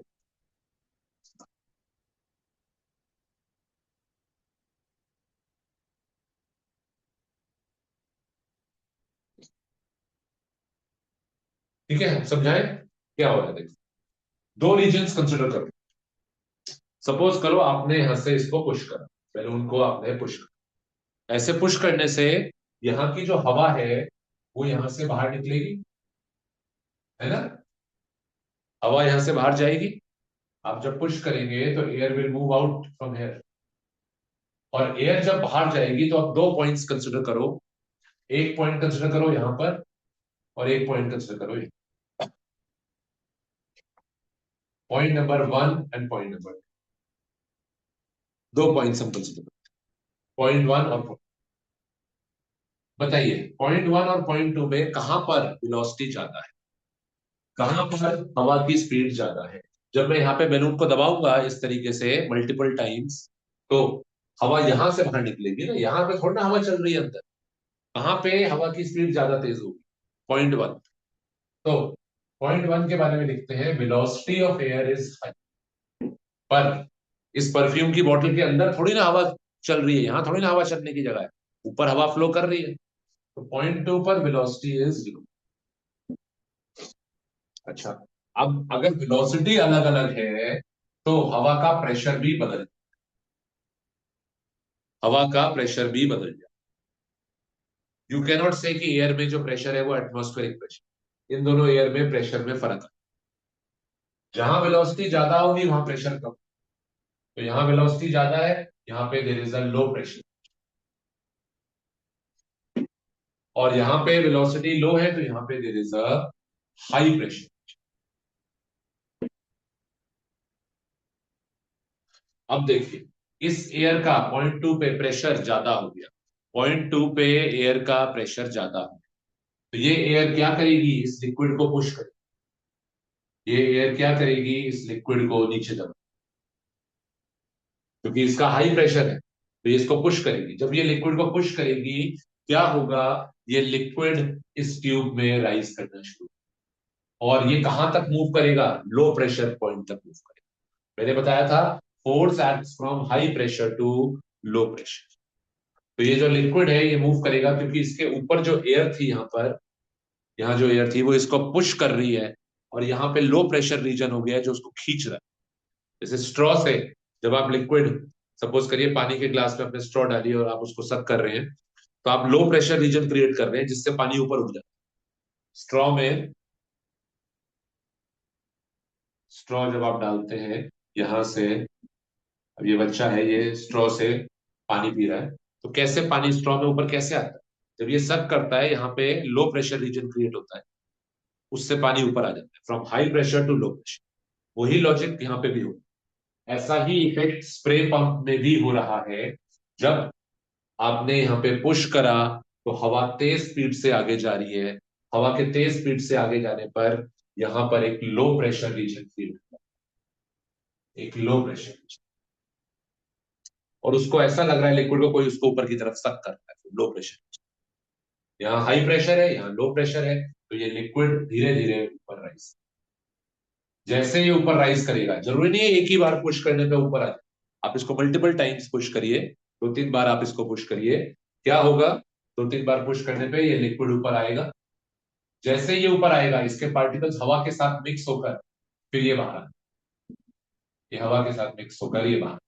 ठीक है, समझाएं क्या हो रहा है? देखो, दो रीजन्स कंसिडर करो। सपोज करो आपने यहां से इसको पुश करा, बैलून को आपने पुश करा। ऐसे पुश करने से यहाँ की जो हवा है वो यहां से बाहर निकलेगी, है ना? हवा यहां से बाहर जाएगी। आप जब पुश करेंगे तो air will move out from here. और एयर जब बाहर जाएगी तो आप दो पॉइंट्स कंसिडर करो। एक पॉइंट कंसिडर करो यहां पर, और एक पॉइंट कंसिडर करो ये। Point number one and point number, दो पॉइंट्स हम कंसिडर करो, पॉइंट वन और बताइए पॉइंट वन और पॉइंट टू में कहां पर वेलोसिटी ज्यादा है, कहां पर हवा की स्पीड ज्यादा है? जब मैं यहाँ पे बैलून को दबाऊंगा इस तरीके से मल्टीपल टाइम्स, तो हवा यहां से बाहर निकलेगी ना, यहाँ पे थोड़ा ना हवा चल रही है अंदर। कहां पे हवा की स्पीड ज्यादा तेज होगी? Point one. तो पॉइंट वन के बारे में लिखते हैं, velocity of air is high. पर इस परफ्यूम की बोतल के अंदर थोड़ी ना हवा चल रही है, यहाँ थोड़ी ना हवा चलने की जगह है, ऊपर हवा फ्लो कर रही है। तो पॉइंट टू पर वेलोसिटी इज जीरो। अच्छा, अब अगर वेलोसिटी अलग अलग है तो हवा का प्रेशर भी बदल, हवा का प्रेशर भी बदल जाए। यू कैन नॉट से कि एयर में जो प्रेशर है वो एटमॉस्फेरिक प्रेशर। इन दोनों एयर में प्रेशर में फर्क है। जहां वेलोसिटी ज्यादा होगी वहां प्रेशर कम। तो यहाँ वेलोसिटी ज्यादा है, यहाँ पे there is a low pressure. और यहाँ पे वेलोसिटी लो है तो यहाँ पे there is a high pressure. अब देखिए, इस एयर का पॉइंट टू पे प्रेशर ज्यादा हो गया, पॉइंट टू पे एयर का प्रेशर ज्यादा हो गया। तो ये एयर क्या करेगी? इस लिक्विड को पुश करेगी। ये एयर क्या करेगी? इस लिक्विड को नीचे दबा, क्योंकि इसका हाई प्रेशर है तो ये इसको पुश करेगी। जब ये लिक्विड को पुश करेगी, क्या होगा? ये लिक्विड इस ट्यूब में राइज करना शुरू, और ये कहां तक मूव करेगा? लो प्रेशर पॉइंट तक मूव करेगा। मैंने बताया था, force acts from high pressure to low pressure. तो ये जो लिक्विड है ये मूव करेगा, क्योंकि इसके ऊपर जो एयर थी यहाँ पर, यहाँ जो एयर थी वो इसको पुश कर रही है, और यहाँ पे लो प्रेशर रीजन हो गया है जो उसको खींच रहा है। जैसे स्ट्रॉ से जब आप लिक्विड, सपोज करिए पानी के ग्लास में अपने स्ट्रॉ डालिए और आप उसको सक कर रहे हैं, तो आप लो प्रेशर रीजन क्रिएट कर रहे हैं जिससे पानी ऊपर उठ जाए। स्ट्रॉ में, स्ट्रॉ जब आप डालते हैं यहां से, अब ये बच्चा है ये स्ट्रॉ से पानी पी रहा है, तो कैसे पानी स्ट्रॉ में ऊपर कैसे आता है? जब ये सक करता है यहाँ पे लो प्रेशर रीजन क्रिएट होता है, उससे पानी ऊपर आ जाता है, from high pressure to low pressure. वही लॉजिक यहाँ पे भी हो, ऐसा ही इफेक्ट स्प्रे पंप में भी हो रहा है। जब आपने यहाँ पे पुश करा तो हवा तेज स्पीड से आगे जा रही है, हवा के तेज स्पीड से आगे जाने पर यहाँ पर एक लो प्रेशर रीजन फील होता है, एक लो प्रेशर रीजन। और उसको ऐसा लग रहा है लिक्विड को कोई उसको ऊपर की तरफ सक कर रहा है, लो प्रेशर। यहाँ हाई प्रेशर है, यहाँ लो प्रेशर है, तो ये लिक्विड धीरे धीरे ऊपर राइज, जैसे ये ऊपर राइज करेगा, जरूरी नहीं है एक ही बार पुश करने पे ऊपर आ जाए, आप इसको मल्टीपल टाइम्स पुश करिए, दो तीन बार आप इसको पुश करिए। क्या होगा? दो तीन बार पुश करने पे ये लिक्विड ऊपर आएगा। जैसे ये ऊपर आएगा इसके पार्टिकल्स हवा के साथ मिक्स होकर फिर ये बाहर आए, ये हवा के साथ मिक्स होकर ये बाहर।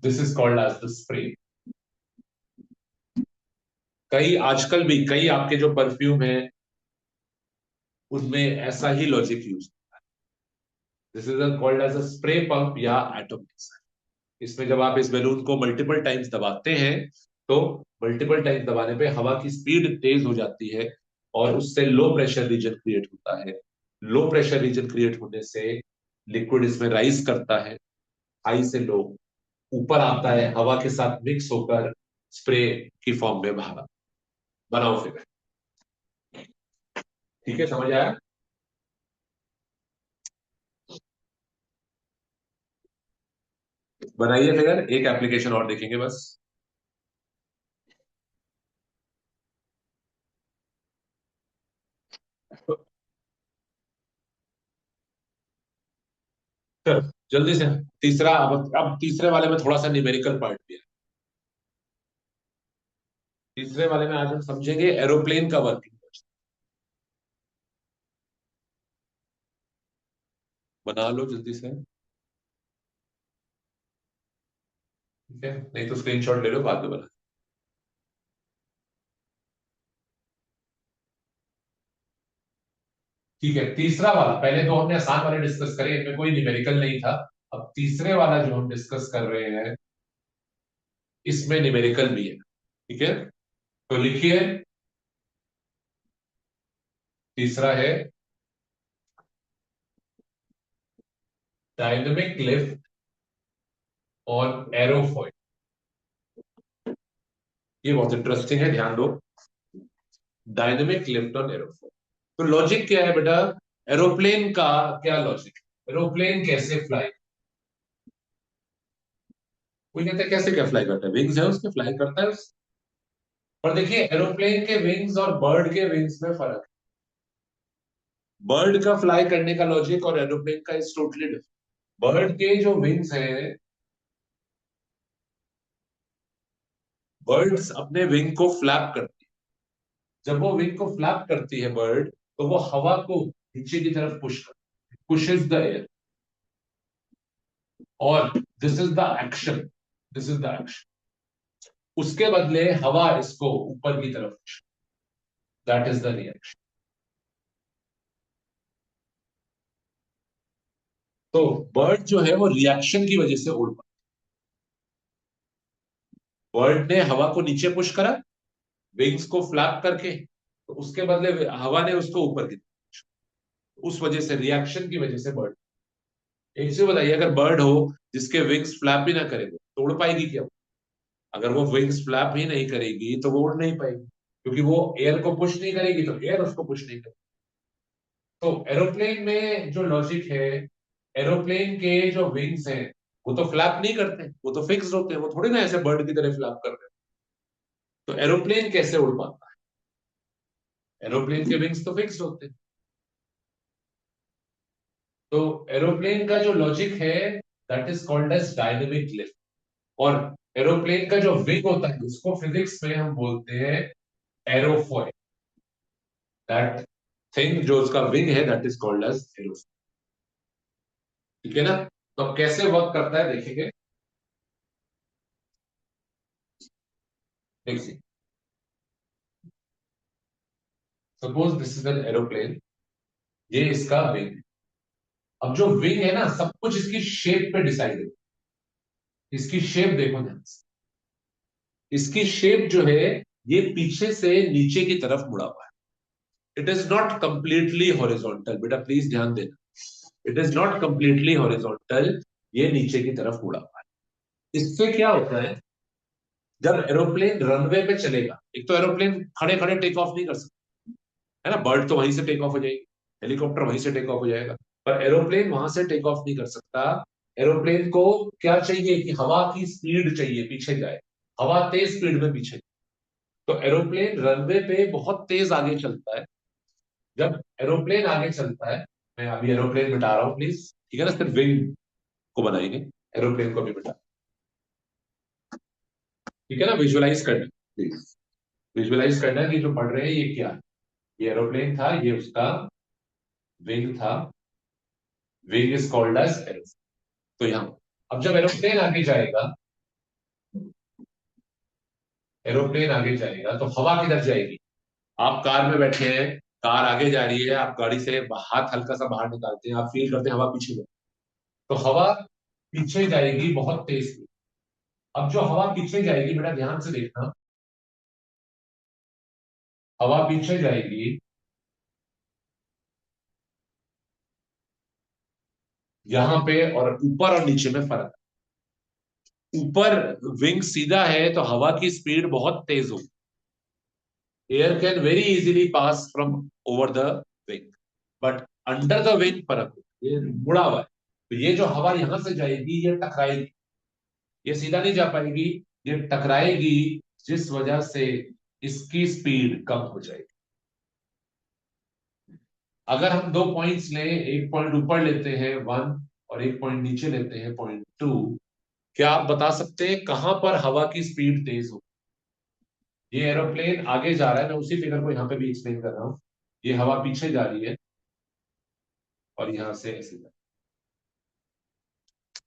This is called as the spray. कई आजकल भी कई आपके जो परफ्यूम है उनमें ऐसा ही logic use, this is called as a spray pump या एटॉमिक। इसमें जब आप इस बैलून को मल्टीपल टाइम्स दबाते हैं तो मल्टीपल टाइम दबाने पे हवा की स्पीड तेज हो जाती है और उससे लो प्रेशर रीजन क्रिएट होता है। लो प्रेशर रीजन क्रिएट होने से लिक्विड इसमें राइज करता है, हाई से लो ऊपर आता है, हवा के साथ मिक्स होकर स्प्रे की फॉर्म में बाहर बनाओ फिगर। ठीक है, समझ आया? बनाइए फिगर, एक एप्लीकेशन और देखेंगे बस। चलो जल्दी से तीसरा, अब तीसरे वाले में थोड़ा सा न्यूमेरिकल पार्ट भी है। तीसरे वाले में आज हम समझेंगे एरोप्लेन का वर्किंग। बना लो जल्दी से, ठीक है, नहीं तो स्क्रीनशॉट ले लो बाद में बना। ठीक है, तीसरा वाला, पहले तो हमने आसान वाले डिस्कस करे, इनमें कोई न्यूमेरिकल नहीं था। अब तीसरे वाला जो हम डिस्कस कर रहे हैं इसमें न्यूमेरिकल भी है। ठीक है, तो लिखिए, तीसरा है डायनेमिक लिफ्ट और एरोफॉइल। ये बहुत इंटरेस्टिंग है, ध्यान दो। डायनेमिक लिफ्ट और एरोफॉइल, तो लॉजिक क्या है बेटा? एरोप्लेन का क्या लॉजिक है? एरोप्लेन कैसे फ्लाई? कोई कहता है कैसे क्या फ्लाई करता है, विंग्स है उसके, फ्लाई करता है उससे। और देखिए एरोप्लेन के विंग्स और बर्ड के विंग्स में फर्क है। बर्ड का फ्लाई करने का लॉजिक और एरोप्लेन का इज टोटली डिफरेंट। बर्ड के जो विंग्स हैं, बर्ड्स अपने विंग को फ्लैप करती है। जब वो विंग को फ्लैप करती है बर्ड, तो वो हवा को नीचे की तरफ पुश करती है, पुशेस द एयर। और this is the action, this is the action. उसके बदले हवा इसको ऊपर की तरफ push, that is the reaction. तो बर्ड जो है वो रिएक्शन की वजह से उड़ पाती। बर्ड ने हवा को नीचे पुश करा विंग्स को फ्लैप करके, तो उसके बदले हवा ने उसको ऊपर की तरफ, उस वजह से रिएक्शन की वजह से बर्ड। एक चीज बताइए, अगर बर्ड हो जिसके विंग्स फ्लैप भी ना करे, तो उड़ पाएगी क्या? अगर वो विंग्स फ्लैप ही नहीं करेगी तो वो उड़ नहीं पाएगी, क्योंकि वो एयर को पुश नहीं करेगी तो एयर उसको पुश नहीं करेगी। तो एरोप्लेन में जो लॉजिक है, एरोप्लेन के जो विंग्स हैं वो तो फ्लैप नहीं करते, वो तो फिक्स्ड होते हैं, वो थोड़ी ना ऐसे बर्ड की तरह फ्लैप कर रहे हैं। तो एरोप्लेन कैसे उड़ पाता है? एरोप्लेन के विंग्स तो फिक्स्ड होते हैं। तो एरोप्लेन का जो लॉजिक है, that is called as dynamic lift. और एरोप्लेन का जो विंग होता है उसको फिजिक्स में हम बोलते हैं एरोफॉइल। दैट थिंग जो उसका विंग है, that is called as aerofoil. ठीक है ना? तो अब कैसे वर्क करता है देखेंगे। देखिए, suppose this is an aeroplane, ये इसका विंग है। अब जो विंग है ना, सब कुछ इसकी शेप पे डिसाइड है। इसकी शेप देखो ध्यान से, इसकी शेप जो है ये पीछे से नीचे की तरफ मुड़ा हुआ है। It is not completely horizontal, बेटा प्लीज ध्यान देना। It is not completely horizontal, ये नीचे की तरफ मुड़ा हुआ है। इससे क्या होता है, जब एरोप्लेन रनवे पे चलेगा, एक तो एरोप्लेन खड़े खड़े टेक ऑफ नहीं कर सकता, है ना, बर्ड तो वहीं से टेक ऑफ हो जाएगी, हेलीकॉप्टर वहीं से टेक ऑफ हो जाएगा, पर एरोप्लेन वहां से टेक ऑफ नहीं कर सकता। एरोप्लेन को क्या चाहिए कि हवा की स्पीड चाहिए, पीछे जाए, हवा तेज स्पीड में पीछे। तो एरोप्लेन रनवे पे बहुत तेज आगे चलता है। जब एरोप्लेन आगे चलता है, मैं अभी एरोप्लेन मिटा रहा हूँ प्लीज, ठीक है ना, सिर्फ विंग को बनाएंगे, एरोप्लेन को भी मिटा। ठीक है ना, विजुअलाइज करना प्लीज, विजुअलाइज करना कि जो पढ़ रहे हैं ये क्या है। ये एरोप्लेन था, ये उसका विंग था, wing is called as aeroplane. तो यहां, अब जब एरोप्लेन आगे जाएगा, एरोप्लेन आगे जाएगा तो हवा किधर जाएगी? आप कार में बैठे हैं, कार आगे जा रही है, आप गाड़ी से हाथ हल्का सा बाहर निकालते हैं, आप फील करते हैं हवा पीछे जाए, तो हवा पीछे जाएगी बहुत तेज। अब जो हवा पीछे जाएगी बेटा ध्यान से देखना, हवा पीछे जाएगी, यहां पे, और ऊपर और नीचे में फर्क। ऊपर विंग सीधा है तो हवा की स्पीड बहुत तेज होगी, air can very easily pass from over the wing, but under the wing फर्क होगा, ये मुड़ा हुआ है, तो ये जो हवा यहां से जाएगी ये टकराएगी, ये सीधा नहीं जा पाएगी, ये टकराएगी, जिस वजह से इसकी स्पीड कम हो जाएगी। अगर हम दो पॉइंट्स लें, एक पॉइंट ऊपर लेते हैं 1 और एक पॉइंट नीचे लेते हैं 0.2, क्या आप बता सकते हैं कहां पर हवा की स्पीड तेज हो? ये एरोप्लेन आगे जा रहा है, मैं उसी फिगर को यहाँ पे भी एक्सप्लेन कर रहा हूँ। ये हवा पीछे जा रही है और यहां से ऐसे जा,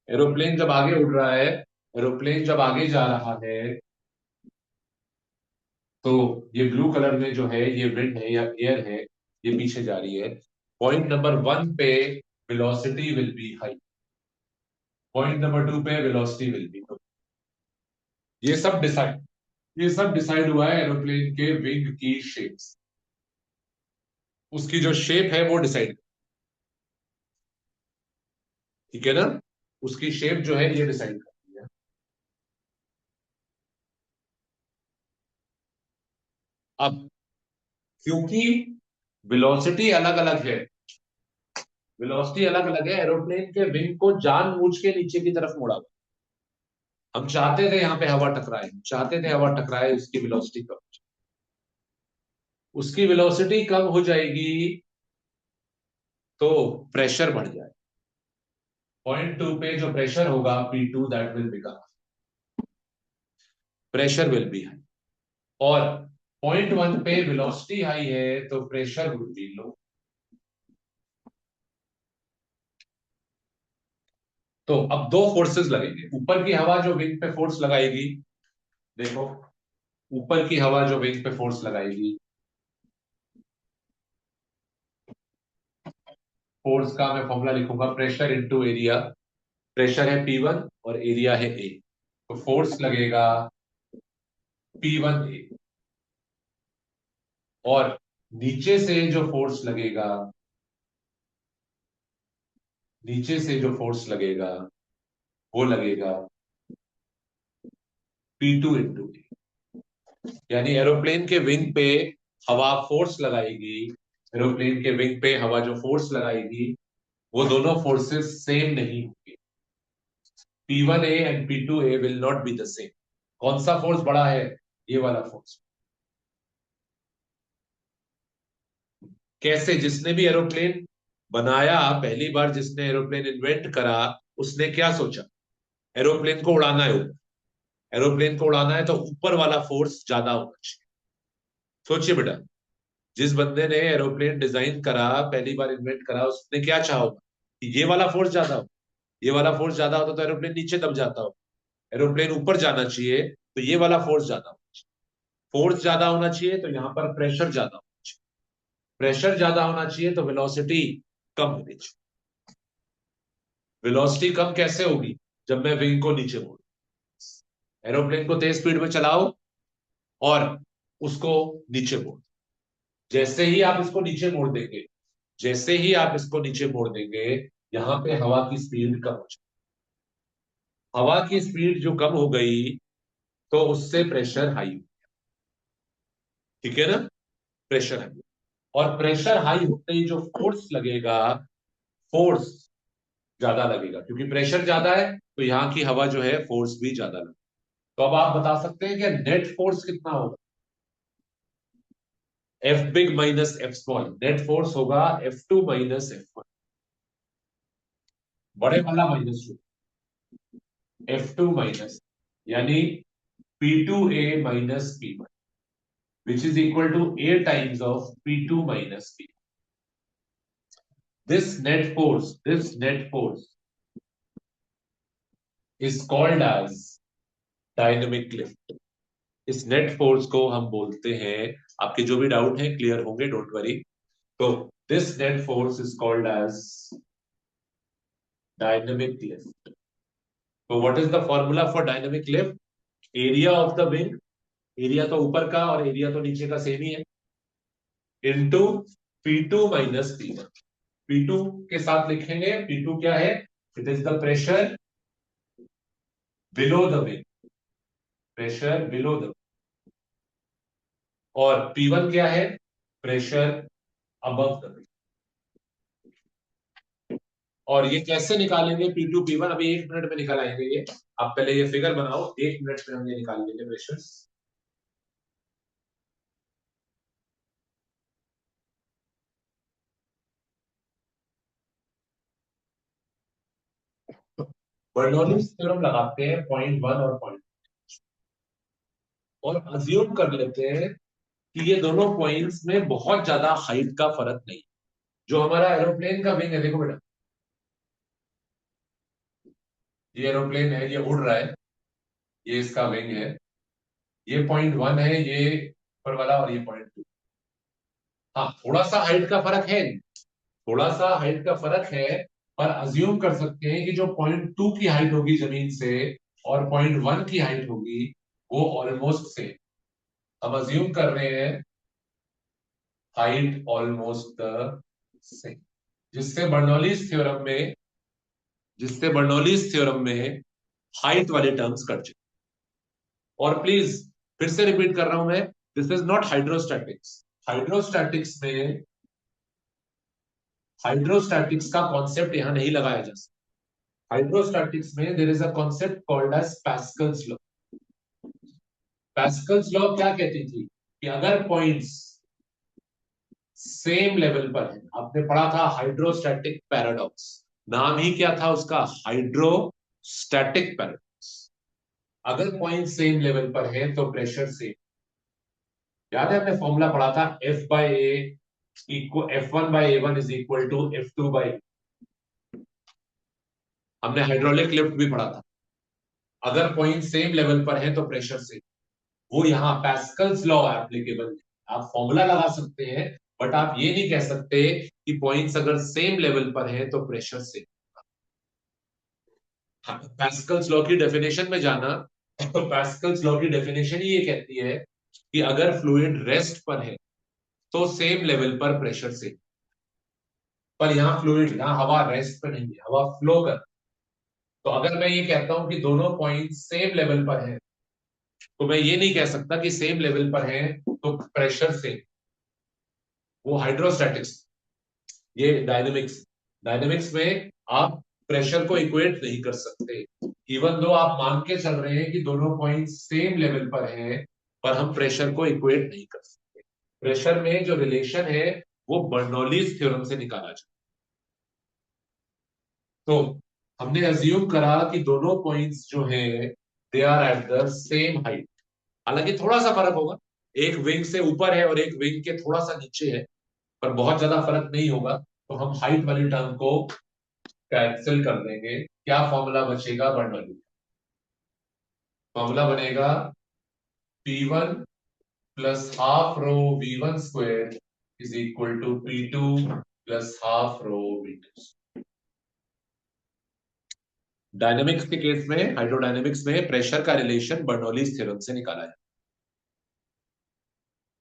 एरोप्लेन जब आगे उड़ रहा है, एरोप्लेन जब आगे जा रहा है, तो ये ब्लू कलर में जो है ये विंड है या एयर है, ये पीछे जा रही है। पॉइंट नंबर 1 पे velocity will be high, point number 2 पे वेलोसिटी विल बी लो। ये सब डिसाइड ये सब डिसाइड हुआ है एरोप्लेन के विंग की शेप से, उसकी जो शेप है वो डिसाइड, ठीक है ना, उसकी शेप जो है ये डिसाइड करती है। अब क्योंकि वेलोसिटी अलग अलग है, वेलोसिटी अलग अलग है, एरोप्लेन के विंग को जानबूझ के नीचे की तरफ मोड़ा हुआ। हम चाहते थे यहाँ पे हवा टकराए, चाहते थे हवा टकराए, उसकी वेलोसिटी कम, उसकी वेलोसिटी कम हो जाएगी तो प्रेशर बढ़ जाए। 0.2 पे जो प्रेशर होगा P2, that will become, pressure will be high, और 0.1 पे वेलोसिटी हाई है तो प्रेशर विल बी लो। तो अब दो फोर्सेस लगेंगे, ऊपर की हवा जो विंग पे फोर्स लगाएगी, देखो, ऊपर की हवा जो विंग पे फोर्स लगाएगी, फोर्स का मैं फॉर्मूला लिखूंगा, प्रेशर इनटू एरिया, प्रेशर है P1 और एरिया है A, तो फोर्स लगेगा P1A, और नीचे से जो फोर्स लगेगा, नीचे से जो फोर्स लगेगा वो लगेगा P2 into A, यानी एरोप्लेन के विंग पे हवा फोर्स लगाएगी, एरोप्लेन के विंग पे हवा जो फोर्स लगाएगी वो दोनों फोर्सेस सेम नहीं होंगे, P1A and P2A will not be the same. कौन सा फोर्स बड़ा है? ये वाला फोर्स। कैसे? जिसने भी एरोप्लेन बनाया, पहली बार जिसने एरोप्लेन इन्वेंट करा, उसने क्या सोचा? एरोप्लेन को उड़ाना है, एरोप्लेन को उड़ाना है तो ऊपर वाला फोर्स ज्यादा होना चाहिए। सोचिए बेटा, जिस बंदे ने एरोप्लेन डिजाइन करा, पहली बार इन्वेंट करा, उसने क्या चाहा होगा कि ये वाला फोर्स ज्यादा हो, ये वाला फोर्स ज्यादा होता तो एरोप्लेन नीचे दब जाता हो, एरोप्लेन ऊपर जाना चाहिए तो ये वाला फोर्स ज्यादा होना चाहिए, फोर्स ज्यादा होना चाहिए तो यहाँ पर प्रेशर ज्यादा होना चाहिए, प्रेशर ज्यादा होना चाहिए तो वेलोसिटी कम होनी चाहिए। वेलोसिटी कम कैसे होगी? जब मैं विंग को नीचे मोड़, एरोप्लेन को तेज स्पीड में चलाओ और उसको नीचे मोड़, जैसे ही आप इसको नीचे मोड़ देंगे, जैसे ही आप इसको नीचे मोड़ देंगे, यहां पे हवा की स्पीड कम हो जाए, हवा की स्पीड जो कम हो गई तो उससे प्रेशर हाई हो, ठीक है ना, प्रेशर हाई, और प्रेशर हाई होते ही जो फोर्स लगेगा, फोर्स ज्यादा लगेगा, क्योंकि प्रेशर ज्यादा है तो यहाँ की हवा जो है फोर्स भी ज्यादा लगेगा। तो अब आप बता सकते हैं कि नेट फोर्स कितना होगा? F big minus F small, net force होगा F2 माइनस F1, बड़े वाला माइनस F2 माइनस, यानी P2A minus P1, which is equal to A times of P2 minus P. This net force is called as dynamic lift. इस net force को हम बोलते हैं, आपके जो भी डाउट है क्लियर होंगे, डोंट वरी। तो this net force is called as dynamic lift. तो what is the formula for dynamic lift? Area of the wing, area तो ऊपर का और एरिया तो नीचे का सेम ही है, into P2 minus P1। P2 के साथ लिखेंगे, P2 क्या है? It is the pressure below the wing, pressure below the. और P1 क्या है? Pressure above the wing. और ये कैसे निकालेंगे P2 P1? अभी 1 मिनट में निकाल आएंगे ये। आप पहले ये फिगर बनाओ, 1 मिनट में हम ये निकाल लेंगे प्रेशर। बर्नौलीज थ्योरम लगाते हैं पॉइंट 1 और पॉइंट, और अज्यूम कर लेते हैं कि ये दोनों पॉइंट्स में बहुत ज्यादा हाइट का फर्क नहीं। जो हमारा एरोप्लेन का विंग है, देखो बेटा, ये एरोप्लेन है, ये उड़ रहा है, ये इसका विंग है, ये पॉइंट 1 है, ये ऊपर वाला, और ये पॉइंट 2। हाँ, थोड़ा सा हाइट का फर्क है, थोड़ा सा हाइट का फर्क है, पर अज्यूम कर सकते हैं कि जो पॉइंट 2 की हाइट होगी जमीन से और पॉइंट 1 की हाइट होगी, वो ऑलमोस्ट सेम। अब अज्यूम कर रहे हैं हाइट ऑलमोस्ट द सेम, जिससे बर्नौलीज थ्योरम में जिससे बर्नौलीज थ्योरम में हाइट वाले टर्म्स कट जाए। और प्लीज फिर से रिपीट कर रहा हूं मैं, this is not hydrostatics. Hydrostatics में हाइड्रोस्टैटिक्स का कॉन्सेप्ट यहां नहीं लगाया जा सकता। हाइड्रोस्टैटिक्स में there is a concept called as Pascal's law. Pascal's law क्या कहती थी कि अगर पॉइंट्स सेम लेवल पर है, आपने पढ़ा था हाइड्रोस्टैटिक पैराडॉक्स, नाम ही क्या था उसका? Hydrostatic paradox. अगर पॉइंट सेम लेवल पर है तो प्रेशर सेम। याद है हमने फॉर्मूला पढ़ा था, F by A equal F1/A1 is equal to F2/। हमने हाइड्रोलिक लिफ्ट भी पढ़ा था, अगर पॉइंट सेम लेवल पर है तो प्रेशर सेम। वो यहाँ पैस्कल्स लॉ एप्लीकेबल है। आप फॉर्मूला लगा सकते हैं, बट आप ये नहीं कह सकते कि पॉइंट्स अगर सेम लेवल पर है तो प्रेशर सेम। हाँ, पैस्कल्स लॉ की डेफिनेशन में जाना, तो पैस्कल्स लॉ की डेफिनेशन ही ये कहती है कि अगर फ्लूइड रेस्ट पर है तो सेम लेवल पर प्रेशर सेम। पर यहाँ फ्लूइड, यहाँ हवा रेस्ट पर नहीं है, हवा फ्लो कर। तो अगर मैं ये कहता हूं कि दोनों पॉइंट सेम लेवल पर है, तो मैं ये नहीं कह सकता कि सेम लेवल पर है तो प्रेशर सेम। वो हाइड्रोस्टैटिक्स, ये डायनेमिक्स। डायनेमिक्स में आप प्रेशर को इक्वेट नहीं कर सकते, इवन दो आप मान के चल रहे हैं कि दोनों पॉइंट सेम लेवल पर हैं, पर हम प्रेशर को इक्वेट नहीं कर सकते। प्रेशर में जो रिलेशन है वो बर्नौलीज थ्योरम से निकाला जाए। तो हमने अज्यूम करा कि दोनों पॉइंट्स जो है they are at the same height. हालांकि थोड़ा सा फर्क होगा, एक विंग से ऊपर है और एक विंग के थोड़ा सा नीचे है, पर बहुत ज्यादा फर्क नहीं होगा। तो हम हाइट वाली टर्म को कैंसिल कर देंगे। क्या फॉर्मूला बचेगा बर्नौली? फॉर्मूला बनेगा P1 plus half rho V1 square is equal to P2 plus half rho V2। Dynamics के केस में, हाइड्रोडायनेमिक्स में प्रेशर का रिलेशन बर्नौलीज थ्योरम से निकाला है।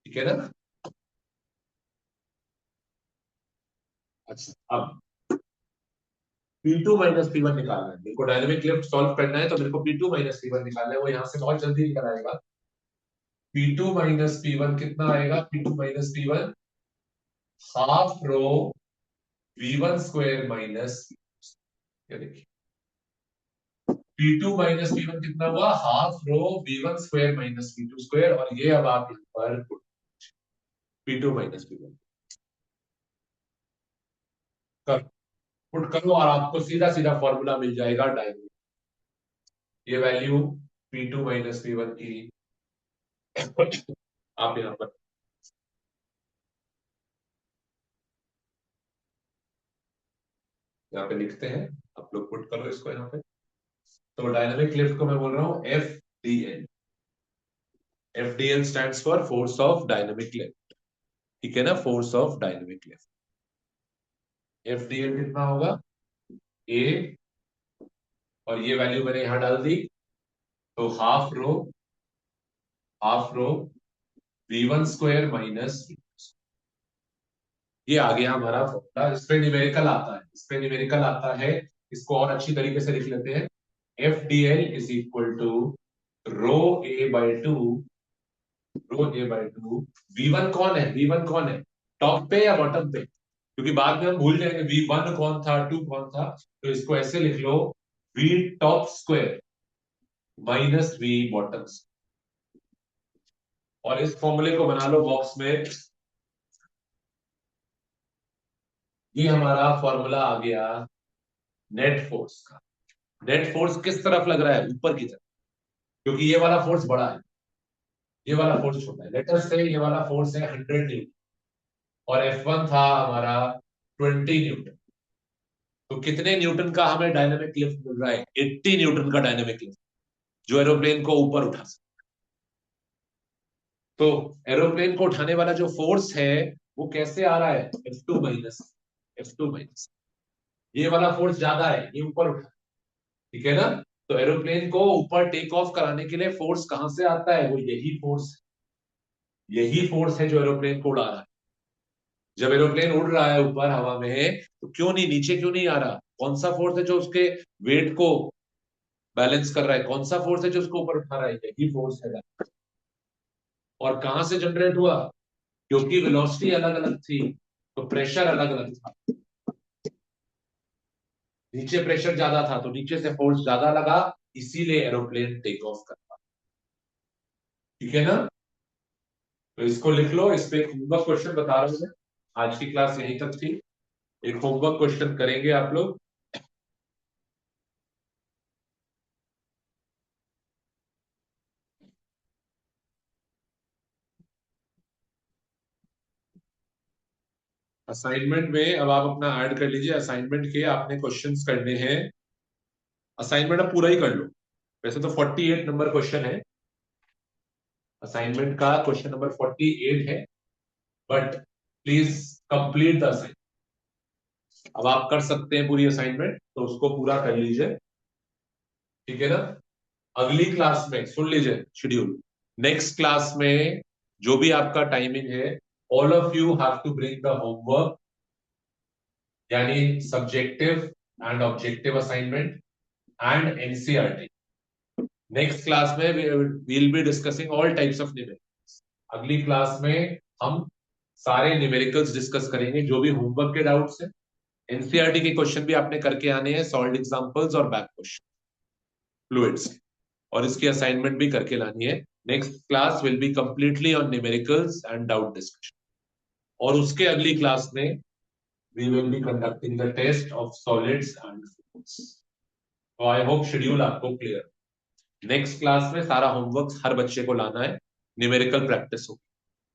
ठीक है ना? अच्छा, अब P2 माइनस P1 निकालना है मेरे को। डायनेमिक लिफ्ट सॉल्व करना है तो मेरे को P2 माइनस P1 निकालना है, वो यहां से बहुत जल्दी निकल आएगा। P2 माइनस P1 कितना आएगा? P2 minus P1 half rho V1 square minus, ये देखिए P2 माइनस P1 कितना हुआ? Half rho V1 square minus V2 square. और ये अब आप यहाँ पर P2 माइनस P1 कर पुट करो और आपको सीधा सीधा फॉर्मूला मिल जाएगा डायनेमिक। ये वैल्यू P2 माइनस P1 की आप यहाँ पर, यहाँ पे लिखते हैं, आप लोग पुट करो इसको यहाँ पे। तो डायनामिक लिफ्ट को मैं बोल रहा हूँ FDL। FDL stands for force of dynamic lift. ठीक है ना? Force of dynamic lift. FDL कितना होगा? A, और ये वैल्यू मैंने यहां डाल दी, तो half rho V1 square minus, ये आ गया हमारा फॉर्मूला। इस पे न्यूमेरिकल आता है, इस पे न्यूमेरिकल आता है। इसको और अच्छी तरीके से लिख लेते हैं। F D L is equal to rho A by two, rho A by two. V1 कौन है, V1 कौन है, टॉप पे या बॉटम पे? क्योंकि बाद में हम भूल जाएंगे V1 कौन था, 2 कौन था। तो इसको ऐसे लिख लो, V top square minus V bottom. और इस फॉर्मूले को बना लो बॉक्स में। ये हमारा फॉर्मूला आ गया नेट फोर्स का। नेट फोर्स किस तरफ लग रहा है, ऊपर की तरफ, क्योंकि ये वाला फोर्स बड़ा है, ये वाला फोर्स छोटा है। लेटर से ये वाला फोर्स है 100 न्यूटन, और F1 था हमारा 20 न्यूटन। तो कितने न्यूटन का हमें डायनेमिक लिफ्ट मिल रहा है? 80 न्यूटन का डायनेमिक लिफ्ट, जो एरोप्लेन को ऊपर उठा सकता। तो एरोप्लेन को उठाने वाला जो फोर्स है वो कैसे आ रहा है, F2 माइनस, F2 माइनस। ये वाला फोर्स ज्यादा है, ये ऊपर उठा, ठीक है ना। तो एरोप्लेन को ऊपर टेक ऑफ कराने के लिए फोर्स कहां से आता है, वो यही फोर्स, यही फोर्स है जो एरोप्लेन को उड़ा रहा है। जब एरोप्लेन उड़ रहा है ऊपर हवा में, तो क्यों नहीं नीचे, क्यों नहीं आ रहा? कौन सा फोर्स है जो उसके वेट को बैलेंस कर रहा है, कौन सा फोर्स है जो उसको ऊपर उठा रहा है, यही फोर्स है। और कहां से जनरेट हुआ, क्योंकि वेलोसिटी अलग अलग थी, तो प्रेशर अलग अलग था। नीचे प्रेशर ज्यादा था तो नीचे से फोर्स ज्यादा लगा, इसीलिए एरोप्लेन टेक ऑफ कर पाया। ठीक है ना। तो इसको लिख लो, इस पे एक होमवर्क क्वेश्चन बता रहा हूं मैं। आज की क्लास यहीं तक थी। एक होमवर्क क्वेश्चन करेंगे आप लोग। असाइनमेंट में अब आप अपना ऐड कर लीजिए। असाइनमेंट के आपने क्वेश्चंस करने हैं। असाइनमेंट अब पूरा ही कर लो। वैसे तो 48 नंबर क्वेश्चन है, असाइनमेंट का क्वेश्चन नंबर 48 है, but please complete the assignment. अब आप कर सकते हैं पूरी असाइनमेंट, तो उसको पूरा कर लीजिए। ठीक है ना। अगली क्लास में सुन लीजिए शेड्यूल। नेक्स्ट क्लास में जो भी आपका टाइमिंग है, all of you have to bring the homework, यानी subjective and objective assignment and NCERT. Next class में we'll be discussing all types of numericals. अगली क्लास में हम सारे न्यूमेरिकल्स डिस्कस करेंगे, जो भी होमवर्क के डाउट्स हैं। एनसीईआरटी के क्वेश्चन भी आपने करके आने हैं, सॉल्व एग्जांपल्स और बैक क्वेश्चन फ्लूइड्स, और इसकी असाइनमेंट भी करके लानी है। Next class will be completely on numericals and doubt discussion. और उसके अगली क्लास में we will be conducting the test of solids and fluids. तो आई होप शेड्यूल आपको क्लियर। नेक्स्ट क्लास में सारा होमवर्क हर बच्चे को लाना है, न्यूमेरिकल प्रैक्टिस होगी,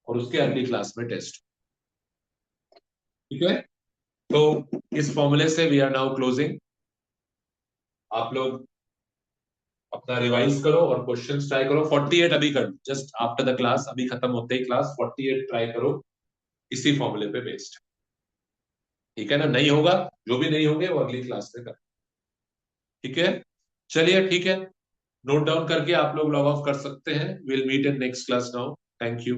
और उसके अगली क्लास में टेस्ट। ठीक है। तो इस फॉर्मूले से वी आर नाउ क्लोजिंग। आप लोग अपना रिवाइज करो और क्वेश्चंस ट्राई करो। 48 अभी कर, जस्ट आफ्टर द क्लास, अभी खत्म होते ही क्लास 48 ट्राई करो, इसी फॉर्मूले पे बेस्ड। ठीक है ना। नहीं होगा, जो भी नहीं होंगे वो अगली क्लास में कर। ठीक है। चलिए ठीक है, नोट डाउन करके आप लोग लॉग ऑफ कर सकते हैं। Will meet in next class now. Thank you.